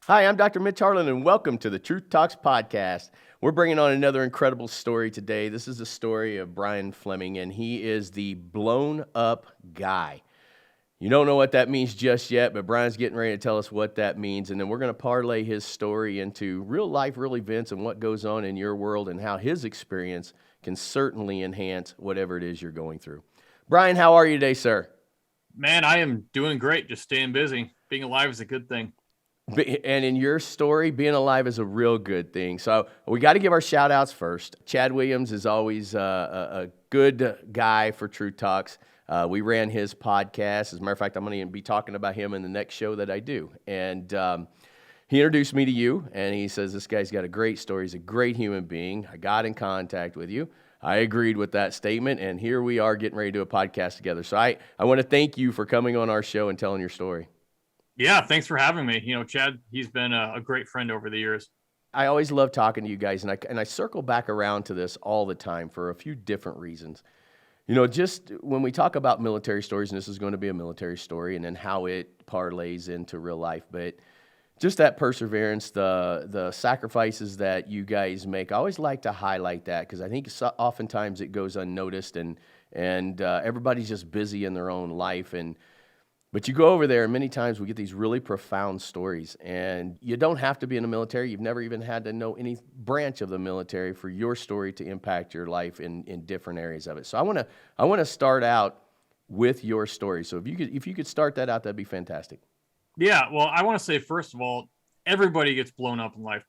Hi, I'm Dr. Mitch Harlan, and welcome to the Truth Talks podcast. We're bringing on another incredible story today. This is the story of Brian Fleming, and he is the blown up guy. You don't know what that means just yet, but Brian's getting ready to tell us what that means, and then we're going to parlay his story into real life, real events, and what goes on in your world, and how his experience can certainly enhance whatever it is you're going through. Brian, how are you today, sir? Man, I am doing great. Just staying busy. Being alive is a good thing. And in your story, being alive is a real good thing. So we got to give our shout outs first. Chad Williams is always a good guy for Truth Talks. We ran his podcast. As a matter of fact, I'm going to be talking about him in the next show that I do. And he introduced me to you, and he says, this guy's got a great story. He's a great human being. I got in contact with you. I agreed with that statement, and here we are getting ready to do a podcast together. So I want to thank you for coming on our show and telling your story. Yeah, thanks for having me. You know, Chad, he's been a great friend over the years. I always love talking to you guys, and I circle back around to this all the time for a few different reasons. You know, just when we talk about military stories, and this is going to be a military story, and then how it parlays into real life, but just that perseverance, the sacrifices that you guys make, I always like to highlight that because I think oftentimes it goes unnoticed, and everybody's just busy in their own life, but you go over there, and many times we get these really profound stories, and you don't have to be in the military. You've never even had to know any branch of the military for your story to impact your life in different areas of it. So I want to start out with your story. So if you could start that out, that'd be fantastic. Yeah, well, I want to say, first of all, everybody gets blown up in life.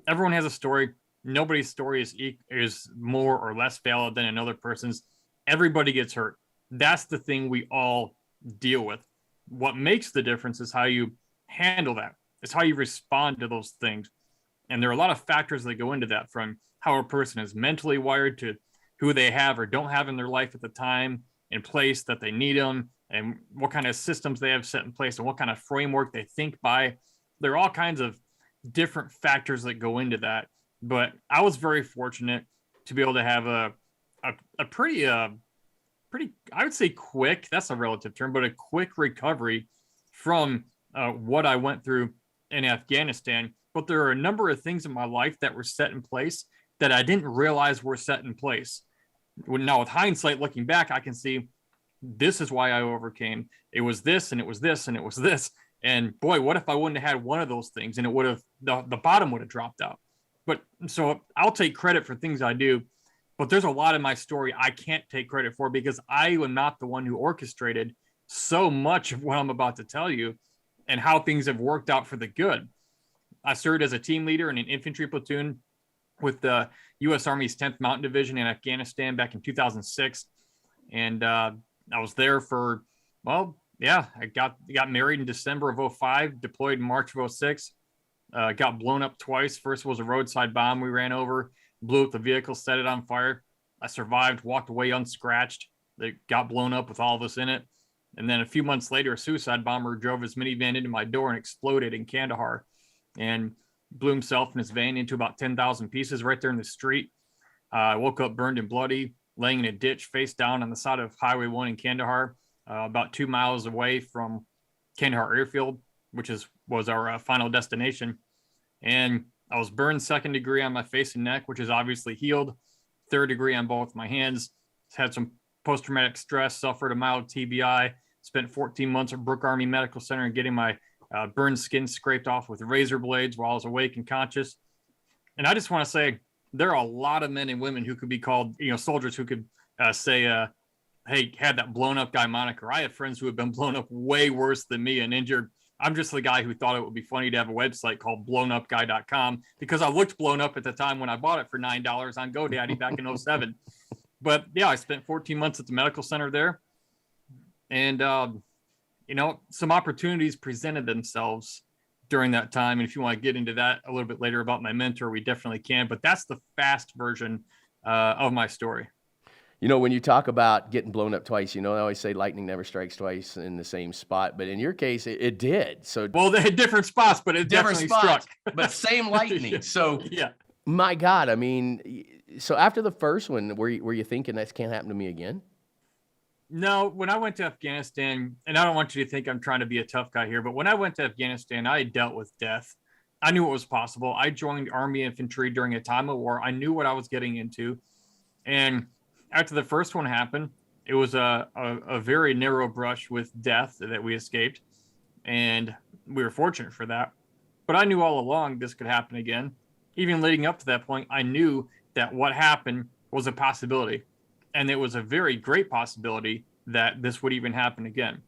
Everyone has a story. Nobody's story is more or less valid than another person's. Everybody gets hurt. That's the thing we all deal with. What makes the difference is how you handle that. It's how you respond to those things. And there are a lot of factors that go into that, from how a person is mentally wired to who they have or don't have in their life at the time in place that they need them, and what kind of systems they have set in place and what kind of framework they think by. There are all kinds of different factors that go into that. But I was very fortunate to be able to have a pretty, I would say quick, that's a relative term, but a quick recovery from what I went through in Afghanistan. But there are a number of things in my life that were set in place that I didn't realize were set in place. Now, with hindsight, looking back, I can see this is why I overcame. It was this, and it was this, and it was this. And boy, what if I wouldn't have had one of those things, and it would have, the bottom would have dropped out. But so I'll take credit for things I do. But there's a lot in my story I can't take credit for because I am not the one who orchestrated so much of what I'm about to tell you and how things have worked out for the good. I served as a team leader in an infantry platoon with the U.S. Army's 10th Mountain Division in Afghanistan back in 2006. And I was there for, well, yeah, I got married in December of 2005, deployed in March of 2006, got blown up twice. First was a roadside bomb we ran over, blew up the vehicle, set it on fire. I survived, walked away unscratched. They got blown up with all of us in it. And then a few months later, a suicide bomber drove his minivan into my door and exploded in Kandahar and blew himself and his van into about 10,000 pieces right there in the street. I woke up burned and bloody, laying in a ditch face down on the side of Highway 1 in Kandahar, about 2 miles away from Kandahar Airfield, which was our final destination. And I was burned 2nd degree on my face and neck, which is obviously healed. 3rd degree on both my hands. Had some post-traumatic stress, suffered a mild TBI, spent 14 months at Brooke Army Medical Center and getting my burned skin scraped off with razor blades while I was awake and conscious. And I just want to say, there are a lot of men and women who could be called, soldiers who could say, hey, had that blown up guy moniker. I have friends who have been blown up way worse than me and injured. I'm just the guy who thought it would be funny to have a website called blownupguy.com because I looked blown up at the time when I bought it for $9 on GoDaddy back in 2007. But yeah, I spent 14 months at the medical center there. And, some opportunities presented themselves during that time. And if you want to get into that a little bit later about my mentor, we definitely can. But that's the fast version of my story. You know, when you talk about getting blown up twice, I always say lightning never strikes twice in the same spot. But in your case, it did. So, well, they had different spots, but it definitely struck. But same lightning. Yeah. So, yeah. My God, I mean, so after the first one, were you thinking that can't happen to me again? No, when I went to Afghanistan, and I don't want you to think I'm trying to be a tough guy here, but when I went to Afghanistan, I dealt with death I knew it was possible. I joined Army infantry during a time of war. I knew what I was getting into. And after the first one happened, it was a very narrow brush with death that we escaped. And we were fortunate for that. But I knew all along this could happen again. Even leading up to that point, I knew that what happened was a possibility. And it was a very great possibility that this would even happen again.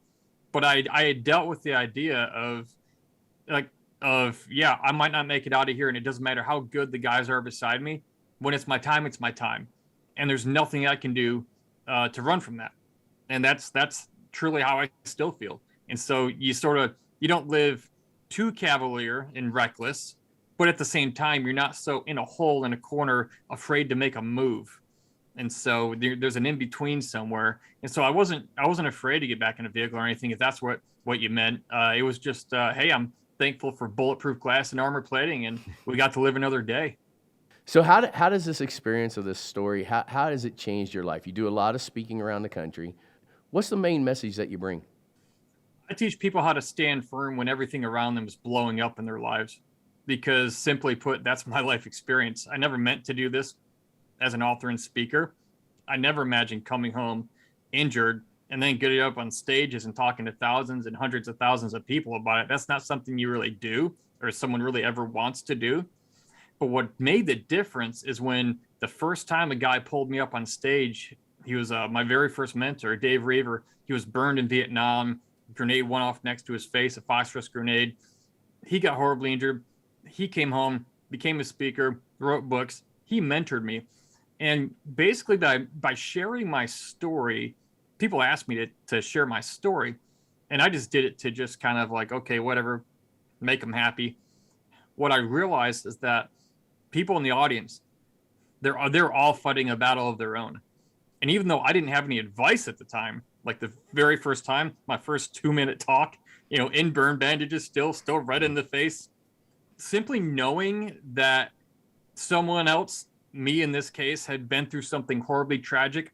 But I had dealt with the idea of yeah, I might not make it out of here, and it doesn't matter how good the guys are beside me. When it's my time, it's my time, and there's nothing I can do to run from that. And that's truly how I still feel. And so you don't live too cavalier and reckless, but at the same time, you're not so in a hole in a corner, afraid to make a move. And so there's an in between somewhere. And so I wasn't afraid to get back in a vehicle or anything, if that's what you meant. It was just, hey, I'm thankful for bulletproof glass and armor plating, and we got to live another day. So how does this experience of this story, how has it changed your life? You do a lot of speaking around the country. What's the main message that you bring? I teach people how to stand firm when everything around them is blowing up in their lives, because simply put, that's my life experience. I never meant to do this as an author and speaker. I never imagined coming home injured and then getting up on stages and talking to thousands and hundreds of thousands of people about it. That's not something you really do, or someone really ever wants to do. But what made the difference is when the first time a guy pulled me up on stage, he was my very first mentor, Dave Reaver. He was burned in Vietnam. Grenade went off next to his face, a phosphorus grenade. He got horribly injured. He came home, became a speaker, wrote books. He mentored me. And basically by sharing my story, people asked me to share my story. And I just did it to just kind of like, okay, whatever, make them happy. What I realized is that people in the audience, they're all fighting a battle of their own. And even though I didn't have any advice at the time, like the very first time, my first 2-minute talk, in burn bandages, still red in the face, simply knowing that someone else, me in this case, had been through something horribly tragic,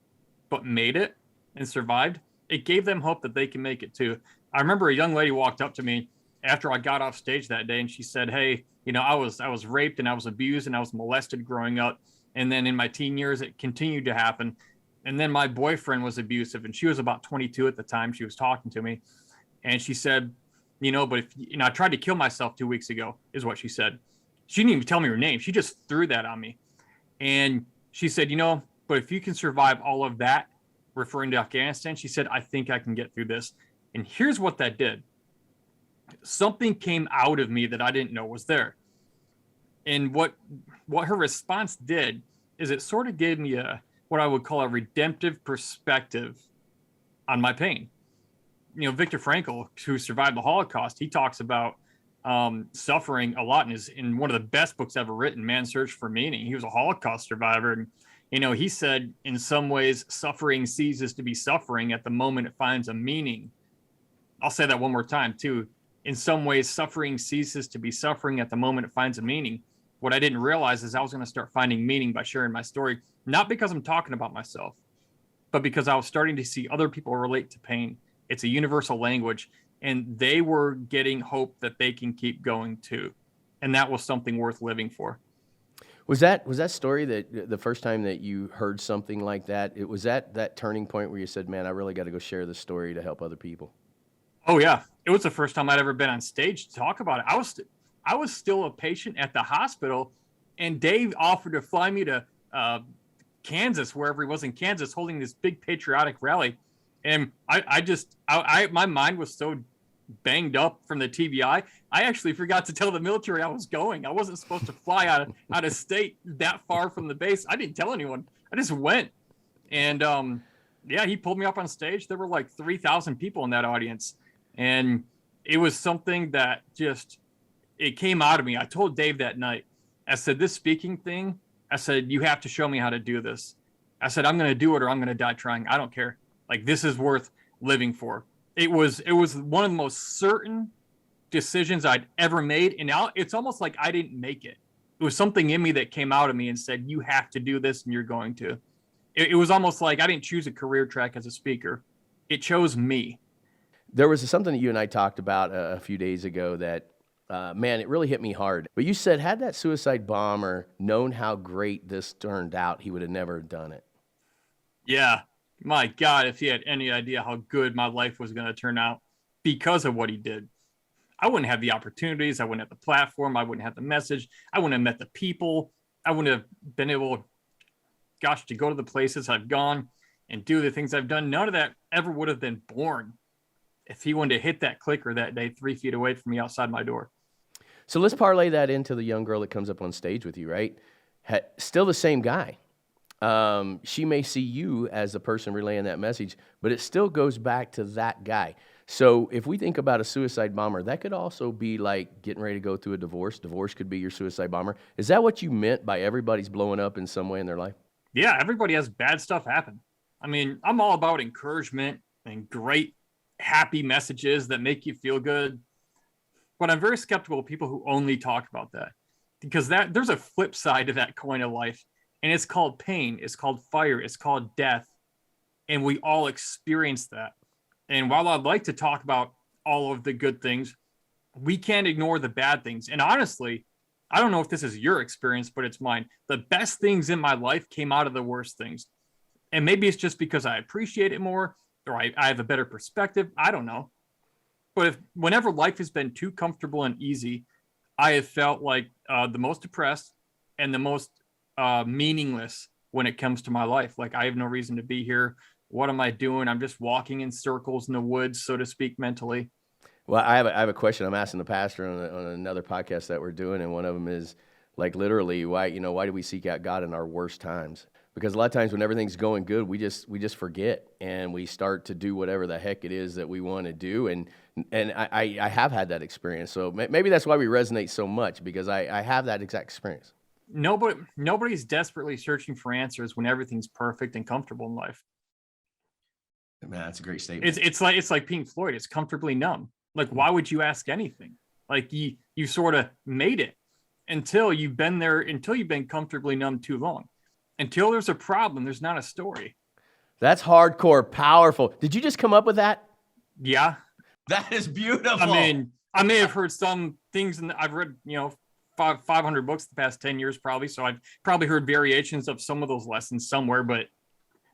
but made it and survived, it gave them hope that they can make it too. I remember a young lady walked up to me after I got off stage that day, and she said, hey, I was raped and I was abused and I was molested growing up. And then in my teen years, it continued to happen. And then my boyfriend was abusive, and she was about 22 at the time. She was talking to me, and she said, but if I tried to kill myself 2 weeks ago, is what she said. She didn't even tell me her name. She just threw that on me. And she said, but if you can survive all of that, referring to Afghanistan, she said, I think I can get through this. And here's what that did. Something came out of me that I didn't know was there. And what her response did is it sort of gave me what I would call a redemptive perspective on my pain. Viktor Frankl, who survived the Holocaust, he talks about suffering a lot in one of the best books ever written, Man's Search for Meaning. He was a Holocaust survivor. And, he said, in some ways, suffering ceases to be suffering at the moment it finds a meaning. I'll say that one more time, too. In some ways, suffering ceases to be suffering at the moment it finds a meaning. What I didn't realize is I was going to start finding meaning by sharing my story, not because I'm talking about myself, but because I was starting to see other people relate to pain. It's a universal language, and they were getting hope that they can keep going too. And that was something worth living for. Was that story that the first time that you heard something like that, it was that turning point where you said, man, I really got to go share this story to help other people? Oh yeah. It was the first time I'd ever been on stage to talk about it. I was still a patient at the hospital, and Dave offered to fly me to Kansas, wherever he was in Kansas, holding this big patriotic rally. And my mind was so banged up from the TBI, I actually forgot to tell the military I was going. I wasn't supposed to fly out of state that far from the base. I didn't tell anyone. I just went. And he pulled me up on stage. There were like 3,000 people in that audience. And it was something that it came out of me. I told Dave that night, I said, this speaking thing, I said, you have to show me how to do this. I said, I'm going to do it or I'm going to die trying. I don't care. Like, this is worth living for. It was one of the most certain decisions I'd ever made. And now it's almost like I didn't make it. It was something in me that came out of me and said, you have to do this and you're going to. It was almost like I didn't choose a career track as a speaker. It chose me. There was something that you and I talked about a few days ago that Man, it really hit me hard. But you said, had that suicide bomber known how great this turned out, he would have never done it. Yeah, my God, if he had any idea how good my life was going to turn out because of what he did, I wouldn't have the opportunities. I wouldn't have the platform. I wouldn't have the message. I wouldn't have met the people. I wouldn't have been able, gosh, to go to the places I've gone and do the things I've done. None of that ever would have been born if he wanted to hit that clicker that day 3 feet away from me outside my door. So let's parlay that into the young girl that comes up on stage with you, right? Still the same guy. She may see you as the person relaying that message, but it still goes back to that guy. So if we think about a suicide bomber, that could also be like getting ready to go through a divorce. Divorce could be your suicide bomber. Is that what you meant by everybody's blowing up in some way in their life? Yeah, everybody has bad stuff happen. I mean, I'm all about encouragement and great, happy messages that make you feel good. But I'm very skeptical of people who only talk about that, because there's a flip side to that coin of life, and it's called pain, it's called fire, it's called death, and we all experience that. And while I'd like to talk about all of the good things, we can't ignore the bad things. And honestly, I don't know if this is your experience, but it's mine. The best things in my life came out of the worst things. And maybe it's just because I appreciate it more, or I have a better perspective. I don't know. But whenever life has been too comfortable and easy, I have felt like the most depressed and the most meaningless when it comes to my life. Like, I have no reason to be here. What am I doing? I'm just walking in circles in the woods, so to speak, mentally. Well, I have a question I'm asking the pastor on another podcast that we're doing, and one of them is like literally why do we seek out God in our worst times? Because a lot of times when everything's going good, we just forget and we start to do whatever the heck it is that we want to do, and I have had that experience. So maybe that's why we resonate so much, because I have that exact experience. Nobody's desperately searching for answers when everything's perfect and comfortable in life. Man, that's a great statement. It's like Pink Floyd. It's comfortably numb. Like, why would you ask anything? Like, you sort of made it until you've been there, until you've been comfortably numb too long. Until there's a problem, there's not a story. That's hardcore, powerful. Did you just come up with that? Yeah. That is beautiful. I mean, I may have heard some things, and I've read, 500 books the past 10 years probably, so I've probably heard variations of some of those lessons somewhere, but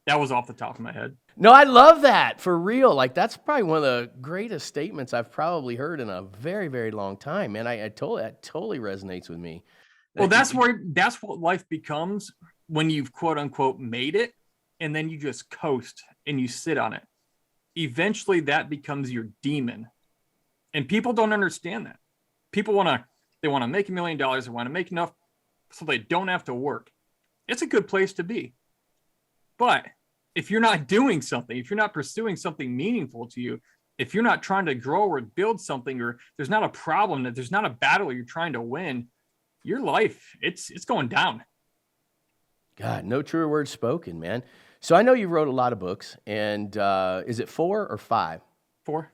that was off the top of my head. No, I love that, for real. Like, that's probably one of the greatest statements I've probably heard in a very, very long time, man. That totally resonates with me. Well, that's what life becomes when you've quote unquote made it, and then you just coast and you sit on it. Eventually that becomes your demon. And people don't understand that. People want to make $1 million. They want to make enough so they don't have to work. It's a good place to be. But if you're not doing something, if you're not pursuing something meaningful to you, if you're not trying to grow or build something, or there's not a problem, that there's not a battle you're trying to win, your life, it's going down. God, no truer words spoken, man. So I know you wrote a lot of books, and is it 4 or 5? 4.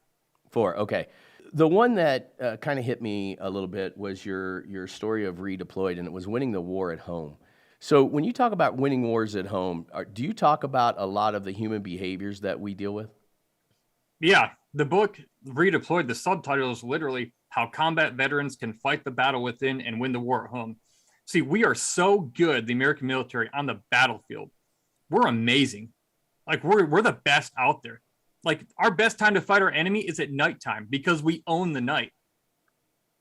4, okay. The one that kind of hit me a little bit was your story of Redeployed, and it was winning the war at home. So when you talk about winning wars at home, do you talk about a lot of the human behaviors that we deal with? Yeah, the book Redeployed, the subtitle is literally How Combat Veterans Can Fight the Battle Within and Win the War at Home. See, we are so good, the American military, on the battlefield. We're amazing. Like, we're the best out there. Like, our best time to fight our enemy is at nighttime because we own the night.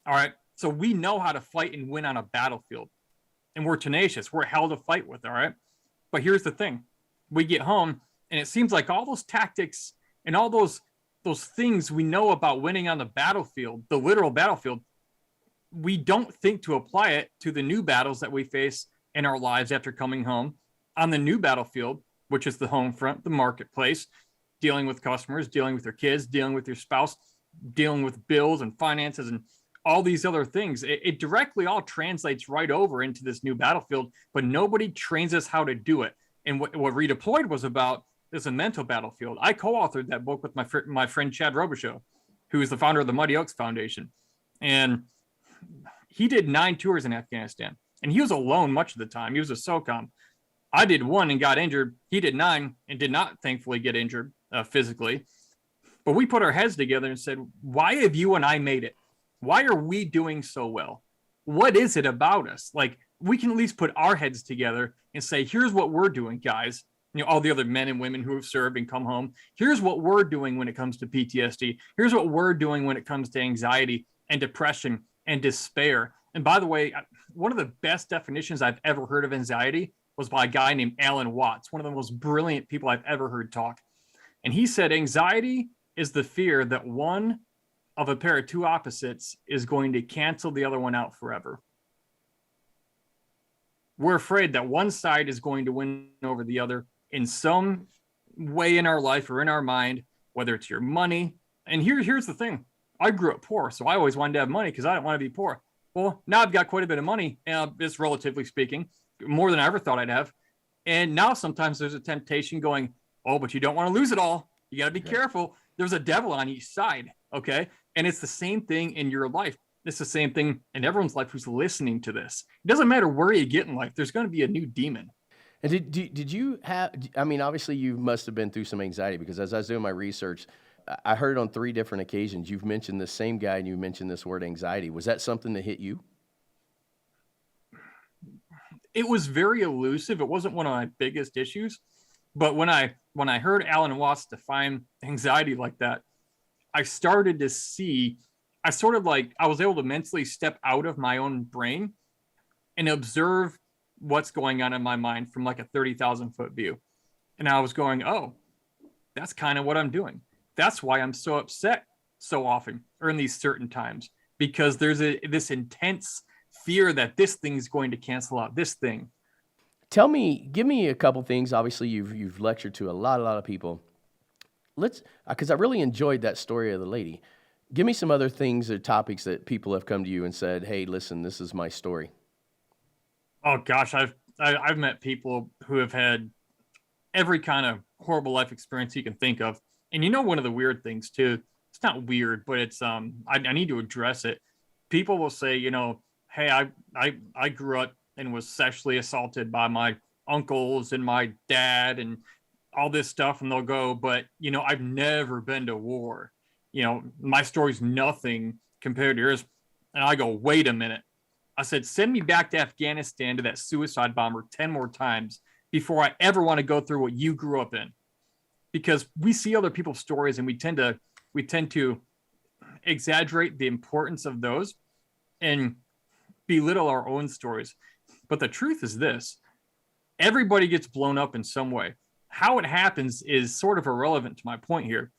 All right? So we know how to fight and win on a battlefield. And we're tenacious. We're hell to fight with, all right? But here's the thing. We get home, and it seems like all those tactics and all those things we know about winning on the battlefield, the literal battlefield, we don't think to apply it to the new battles that we face in our lives after coming home on the new battlefield, which is the home front, the marketplace, dealing with customers, dealing with your kids, dealing with your spouse, dealing with bills and finances and all these other things. It directly all translates right over into this new battlefield, but nobody trains us how to do it. And what Redeployed was about is a mental battlefield. I co-authored that book with my friend Chad Robichaux, who is the founder of the Mighty Oaks Foundation. And he did 9 tours in Afghanistan, and he was alone much of the time. He was a SOCOM. I did 1 and got injured. He did 9 and did not, thankfully, get injured physically. But we put our heads together and said, why have you and I made it? Why are we doing so well? What is it about us? Like, we can at least put our heads together and say, here's what we're doing, guys. All the other men and women who have served and come home. Here's what we're doing when it comes to PTSD. Here's what we're doing when it comes to anxiety and depression and despair. And by the way, one of the best definitions I've ever heard of anxiety was by a guy named Alan Watts, one of the most brilliant people I've ever heard talk. And he said, anxiety is the fear that one of a pair of two opposites is going to cancel the other one out forever. We're afraid that one side is going to win over the other in some way in our life or in our mind, whether it's your money. And here's the thing. I grew up poor, so I always wanted to have money because I didn't want to be poor. Well, now I've got quite a bit of money, it's relatively speaking, more than I ever thought I'd have. And now sometimes there's a temptation going, oh, but you don't want to lose it all. You got to be careful. There's a devil on each side, okay? And it's the same thing in your life. It's the same thing in everyone's life who's listening to this. It doesn't matter where you get in life. There's going to be a new demon. And did you have, I mean, obviously you must have been through some anxiety, because as I was doing my research, I heard on 3 different occasions you've mentioned the same guy and you mentioned this word anxiety. Was that something that hit you? It was very elusive. It wasn't one of my biggest issues. But when I heard Alan Watts define anxiety like that, I started to see, I was able to mentally step out of my own brain and observe what's going on in my mind from like a 30,000 foot view. And I was going, oh, that's kind of what I'm doing. That's why I'm so upset so often, or in these certain times, because there's this intense fear that this thing is going to cancel out this thing. Give me a couple things. Obviously, you've lectured to a lot of people. Because I really enjoyed that story of the lady. Give me some other things or topics that people have come to you and said, "Hey, listen, this is my story." Oh gosh, I've met people who have had every kind of horrible life experience you can think of. And one of the weird things too, it's not weird, but it's I need to address it. People will say, hey, I grew up and was sexually assaulted by my uncles and my dad and all this stuff, and they'll go, but I've never been to war. My story's nothing compared to yours. And I go, wait a minute. I said, send me back to Afghanistan to that suicide bomber 10 more times before I ever want to go through what you grew up in. Because we see other people's stories and we tend to exaggerate the importance of those and belittle our own stories. But the truth is this: everybody gets blown up in some way. How it happens is sort of irrelevant to my point here.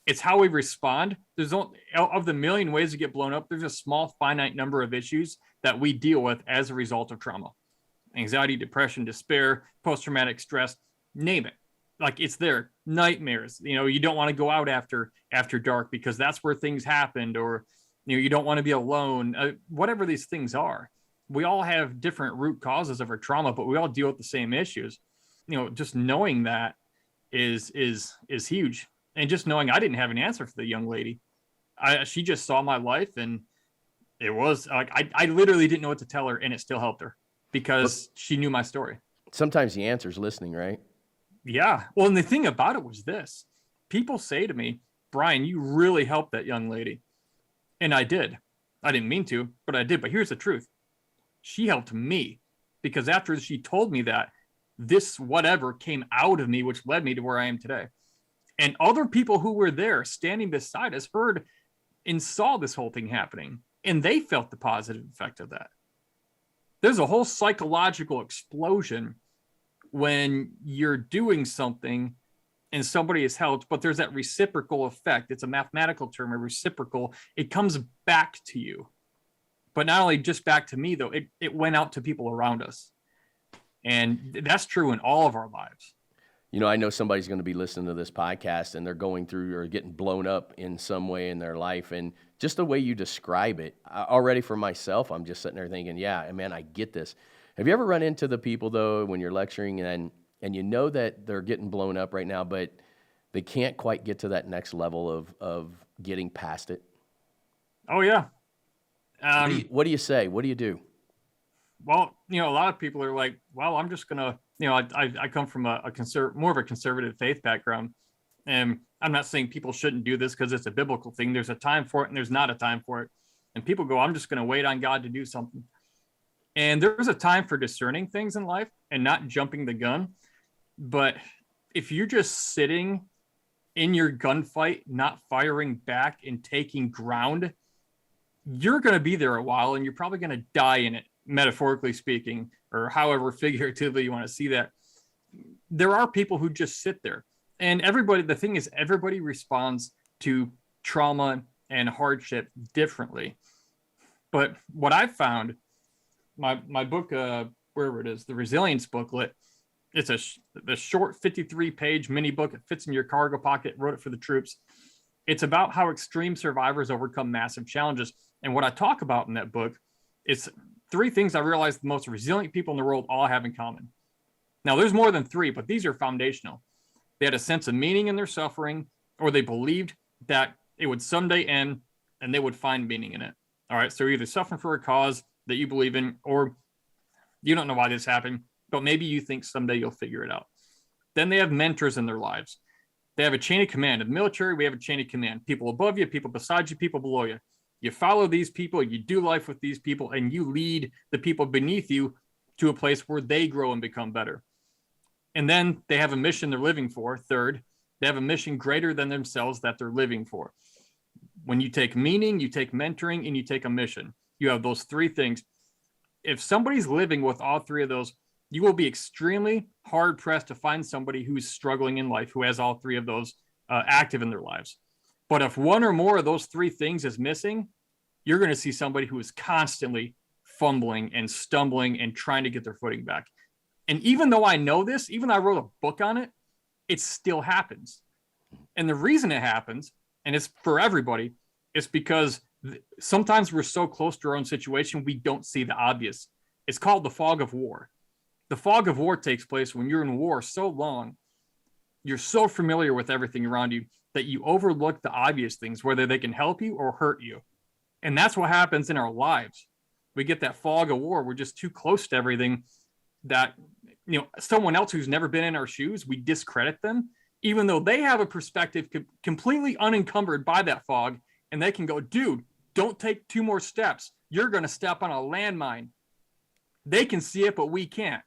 It's how we respond. There's of the million ways to get blown up, there's a small finite number of issues that we deal with as a result of trauma. Anxiety, depression, despair, post-traumatic stress, name it. Like, it's there. Nightmares. You don't want to go out after dark because that's where things happened, or you don't want to be alone. Whatever these things are, we all have different root causes of our trauma, but we all deal with the same issues. Just knowing that is huge. And just knowing I didn't have an answer for the young lady. She just saw my life, and it was like I literally didn't know what to tell her, and it still helped her because she knew my story. Sometimes the answer is listening, right? Yeah. Well, and the thing about it was this: people say to me, "Brian, you really helped that young lady," and I did. I didn't mean to, but I did. But here's the truth: she helped me, because after she told me that, this whatever came out of me, which led me to where I am today. And other people who were there standing beside us heard and saw this whole thing happening, and they felt the positive effect of that. There's a whole psychological explosion when you're doing something and somebody is helped, but there's that reciprocal effect. It's a mathematical term, a reciprocal. It comes back to you. But not only just back to me, though, it went out to people around us. And that's true in all of our lives. I know somebody's going to be listening to this podcast and they're going through or getting blown up in some way in their life. And just the way you describe it, already for myself, I'm just sitting there thinking, yeah, man, I get this. Have you ever run into the people, though, when you're lecturing and you know that they're getting blown up right now, but they can't quite get to that next level of getting past it? Oh, yeah. What do you say? What do you do? Well, a lot of people are like, well, I'm just going to, I come from more of a conservative faith background. And I'm not saying people shouldn't do this because it's a biblical thing. There's a time for it and there's not a time for it. And people go, I'm just going to wait on God to do something. And there's a time for discerning things in life and not jumping the gun. But if you're just sitting in your gunfight, not firing back and taking ground, you're going to be there a while and you're probably going to die in it, metaphorically speaking, or however figuratively you want to see that. There are people who just sit there. And everybody, the thing is, everybody responds to trauma and hardship differently. But what I've found, my book, wherever it is, the Resilience Booklet, it's the short 53-page mini book. It fits in your cargo pocket. Wrote it for the troops. It's about how extreme survivors overcome massive challenges. And what I talk about in that book is 3 things I realized the most resilient people in the world all have in common. Now, there's more than 3, but these are foundational. They had a sense of meaning in their suffering, or they believed that it would someday end and they would find meaning in it. All right. So you're either suffering for a cause that you believe in, or you don't know why this happened, but maybe you think someday you'll figure it out. Then they have mentors in their lives. They have a chain of command. In the military, we have a chain of command. People above you, people beside you, people below you. You follow these people, you do life with these people, and you lead the people beneath you to a place where they grow and become better. And then they have a mission they're living for. Third, they have a mission greater than themselves that they're living for. When you take meaning, you take mentoring, and you take a mission. You have those 3 things. If somebody's living with all 3 of those, you will be extremely hard pressed to find somebody who's struggling in life, who has all 3 of those active in their lives. But if one or more of those 3 things is missing, you're going to see somebody who is constantly fumbling and stumbling and trying to get their footing back. And even though I know this, even though I wrote a book on it, it still happens. And the reason it happens, and it's for everybody, is because sometimes we're so close to our own situation, we don't see the obvious. It's called the fog of war. The fog of war takes place when you're in war so long, you're so familiar with everything around you that you overlook the obvious things, whether they can help you or hurt you. And that's what happens in our lives. We get that fog of war. We're just too close to everything that, someone else who's never been in our shoes, we discredit them, even though they have a perspective completely unencumbered by that fog. And they can go, dude, don't take 2 more steps. You're going to step on a landmine. They can see it, but we can't.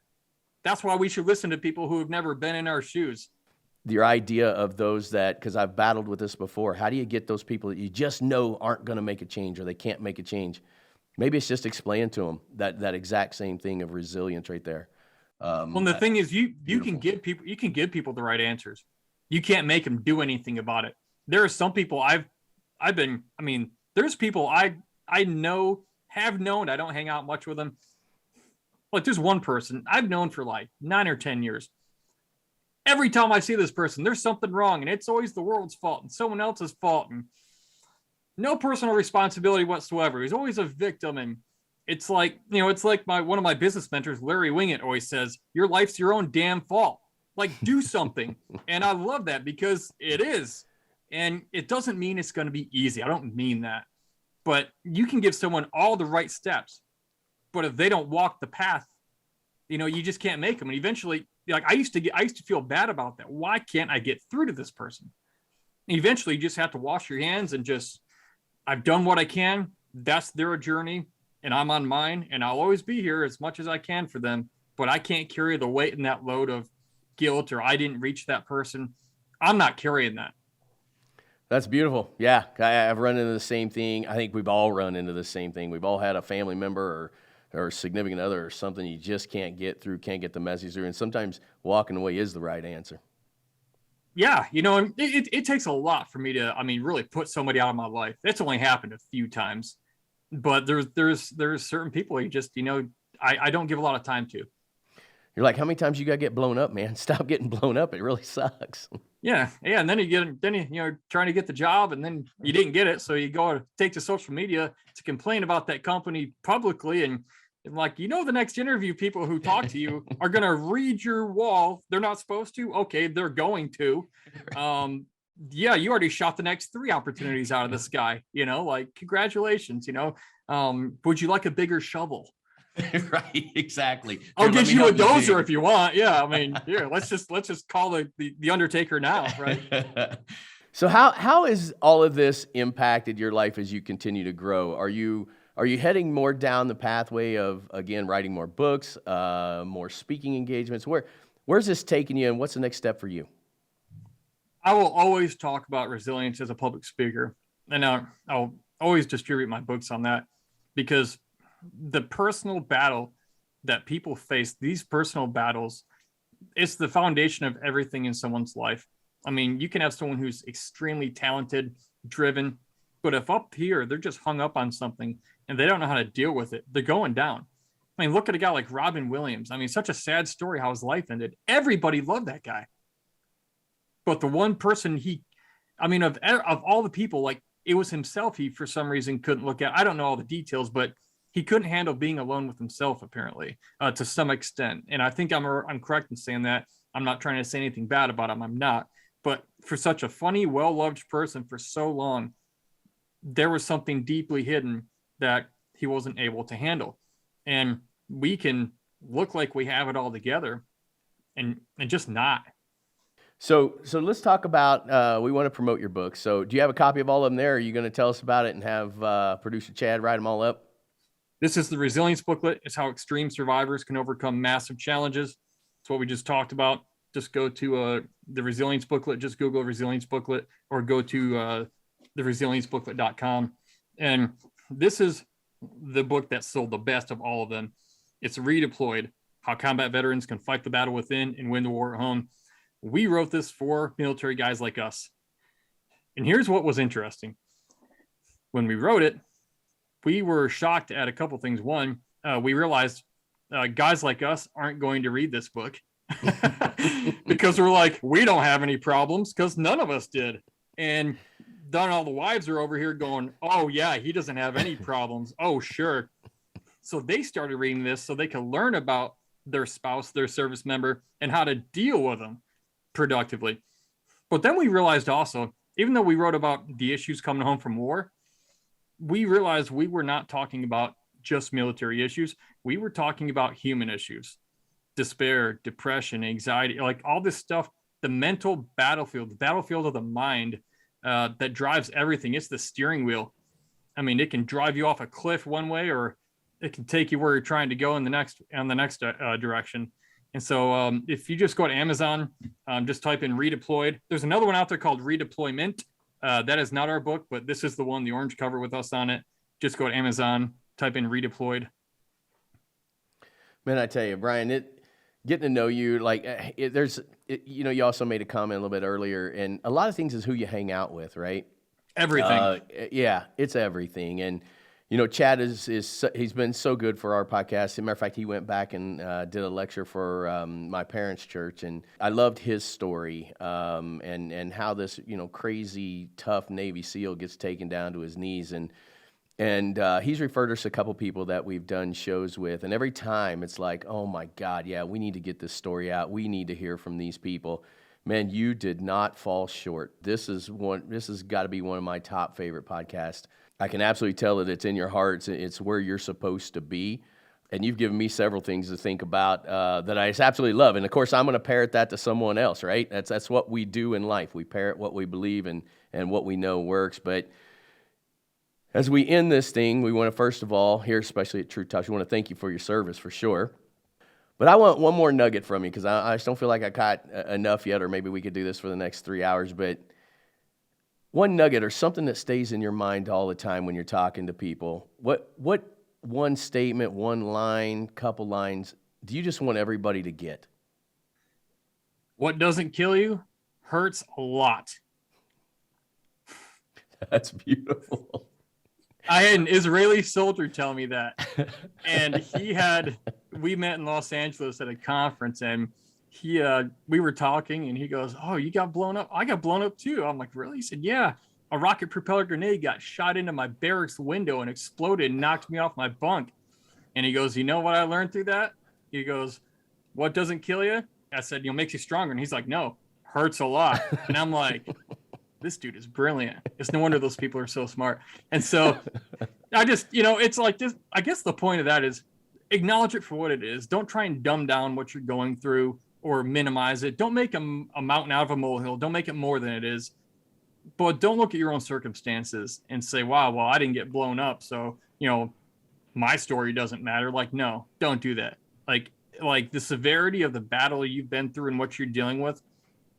That's why we should listen to people who have never been in our shoes. Your idea of those that, because I've battled with this before, how do you get those people that you just know aren't going to make a change or they can't make a change? Maybe it's just explain to them that exact same thing of resilience right there. Well, the thing is, you can give people the right answers. You can't make them do anything about it. There are some people there's people I know, have known, I don't hang out much with them. Like there's one person I've known for like 9 or 10 years. Every time I see this person, there's something wrong, and it's always the world's fault and someone else's fault, and no personal responsibility whatsoever. He's always a victim, and it's like one of my business mentors, Larry Wingett, always says, your life's your own damn fault. Like, do something. And I love that because it is. And it doesn't mean it's going to be easy. I don't mean that. But you can give someone all the right steps. But if they don't walk the path, you just can't make them. And eventually, like I used to feel bad about that. Why can't I get through to this person? And eventually you just have to wash your hands and just, I've done what I can. That's their journey. And I'm on mine, and I'll always be here as much as I can for them, but I can't carry the weight and that load of guilt, or I didn't reach that person. I'm not carrying that. That's beautiful. Yeah, I've run into the same thing. I think we've all run into the same thing. We've all had a family member or a significant other or something you just can't get through, can't get the message through, and sometimes walking away is the right answer. Yeah, it takes a lot for me to, really put somebody out of my life. It's only happened a few times. But there's certain people you just, I don't give a lot of time to. You're like, how many times you got to get blown up, man? Stop getting blown up. It really sucks. Yeah. And then you trying to get the job, and then you didn't get it. So you go to take to social media to complain about that company publicly. And like, the next interview people who talk to you are going to read your wall. They're not supposed to. Okay. They're going to, yeah, you already shot the next 3 opportunities out of the sky, like congratulations, would you like a bigger shovel? Right, exactly. I'll get you a dozer if you want. Yeah, here, let's just call the Undertaker now, right? So how has all of this impacted your life as you continue to grow? Are you heading more down the pathway of, again, writing more books, more speaking engagements? Where's this taking you, and what's the next step for you? I will always talk about resilience as a public speaker, and I'll always distribute my books on that, because the personal battle that people face, these personal battles, it's the foundation of everything in someone's life. I mean, you can have someone who's extremely talented, driven, but if up here they're just hung up on something and they don't know how to deal with it, they're going down. I mean, look at a guy like Robin Williams. I mean, such a sad story how his life ended. Everybody loved that guy. But the one person of all the people, like, it was himself he for some reason couldn't look at. I don't know all the details, but he couldn't handle being alone with himself, apparently, to some extent. And I think I'm correct in saying that. I'm not trying to say anything bad about him. I'm not. But for such a funny, well-loved person for so long, there was something deeply hidden that he wasn't able to handle. And we can look like we have it all together and just not. So let's talk about, we want to promote your book. So do you have a copy of all of them there? Or are you going to tell us about it and have producer Chad write them all up? This is the Resilience Booklet. It's how extreme survivors can overcome massive challenges. It's what we just talked about. Just go to the Resilience Booklet. Just Google Resilience Booklet or go to theresiliencebooklet.com. And this is the book that sold the best of all of them. It's Redeployed, how combat veterans can fight the battle within and win the war at home. We wrote this for military guys like us. And here's what was interesting. When we wrote it, we were shocked at a couple things. One, we realized guys like us aren't going to read this book because we're like, we don't have any problems, because none of us did. And then all the wives are over here going, oh, yeah, he doesn't have any problems. Oh, sure. So they started reading this so they could learn about their spouse, their service member, and how to deal with them productively. But then we realized also, even though we wrote about the issues coming home from war, we realized we were not talking about just military issues. We were talking about human issues, despair, depression, anxiety, like all this stuff, the mental battlefield, the battlefield of the mind that drives everything. It's the steering wheel. I mean, it can drive you off a cliff one way, or it can take you where you're trying to go in the next direction. And so if you just go to Amazon, just type in Redeployed. There's another one out there called Redeployment. That is not our book, but this is the one, the orange cover with us on it. Just go to Amazon, type in Redeployed. Man, I tell you, Brian, getting to know you, like, you also made a comment a little bit earlier, and a lot of things is who you hang out with, right? Everything. Yeah, it's everything. And Chad he's been so good for our podcast. As a matter of fact, he went back and did a lecture for my parents' church, and I loved his story and how this crazy tough Navy SEAL gets taken down to his knees, and he's referred us a couple people that we've done shows with, and every time it's like, oh my God, yeah, we need to get this story out. We need to hear from these people. Man, you did not fall short. This has got to be one of my top favorite podcasts. I can absolutely tell that it's in your heart. It's where you're supposed to be. And you've given me several things to think about that I just absolutely love. And, of course, I'm going to parrot that to someone else, right? That's what we do in life. We parrot what we believe and what we know works. But as we end this thing, we want to, first of all, here especially at Truth Talks, we want to thank you for your service for sure. But I want one more nugget from you, because I just don't feel like I caught enough yet, or maybe we could do this for the next 3 hours. But one nugget or something that stays in your mind all the time when you're talking to people. What one statement, one line, couple lines do you just want everybody to get? What doesn't kill you hurts a lot. That's beautiful. I had an Israeli soldier tell me that. And we met in Los Angeles at a conference, and we were talking, and he goes, oh, you got blown up? I got blown up too. I'm like, really? He said, yeah. A rocket propeller grenade got shot into my barracks window and exploded and knocked me off my bunk. And he goes, you know what I learned through that? He goes, what doesn't kill you? I said, makes you stronger. And he's like, no, hurts a lot. And I'm like, this dude is brilliant. It's no wonder those people are so smart. And so I just, it's like this. I guess the point of that is acknowledge it for what it is. Don't try and dumb down what you're going through or minimize it. Don't make a mountain out of a molehill. Don't make it more than it is. But don't look at your own circumstances and say, wow, well, I didn't get blown up, so, my story doesn't matter. Like, no, don't do that. Like the severity of the battle you've been through and what you're dealing with,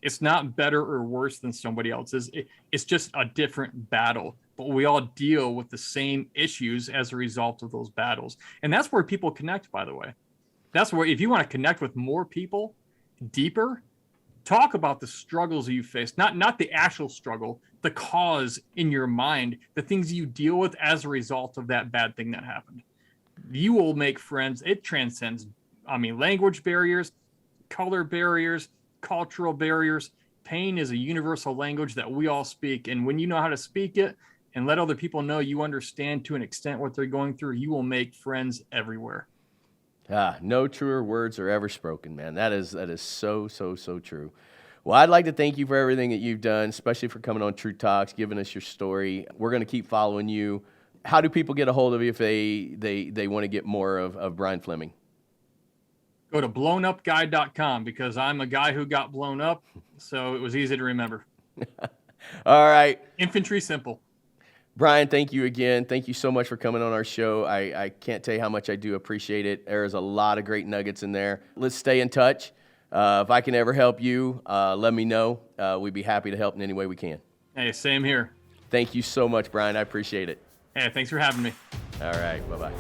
it's not better or worse than somebody else's. It's just a different battle, but we all deal with the same issues as a result of those battles. And that's where people connect, by the way. That's where, if you want to connect with more people deeper, talk about the struggles you face, not the actual struggle, the cause in your mind, the things you deal with as a result of that bad thing that happened. You will make friends. It transcends, language barriers, color barriers, cultural barriers. Pain is a universal language that we all speak. And when you know how to speak it and let other people know you understand to an extent what they're going through, you will make friends everywhere. No truer words are ever spoken, man. That is so, so, so true. Well, I'd like to thank you for everything that you've done, especially for coming on True Talks, giving us your story. We're going to keep following you. How do people get a hold of you if they want to get more of Brian Fleming? Go to blownupguy.com because I'm a guy who got blown up, so it was easy to remember. All right. Infantry simple. Brian, thank you again. Thank you so much for coming on our show. I can't tell you how much I do appreciate it. There's a lot of great nuggets in there. Let's stay in touch. If I can ever help you, let me know. We'd be happy to help in any way we can. Hey, same here. Thank you so much, Brian. I appreciate it. Hey, thanks for having me. All right. Bye-bye.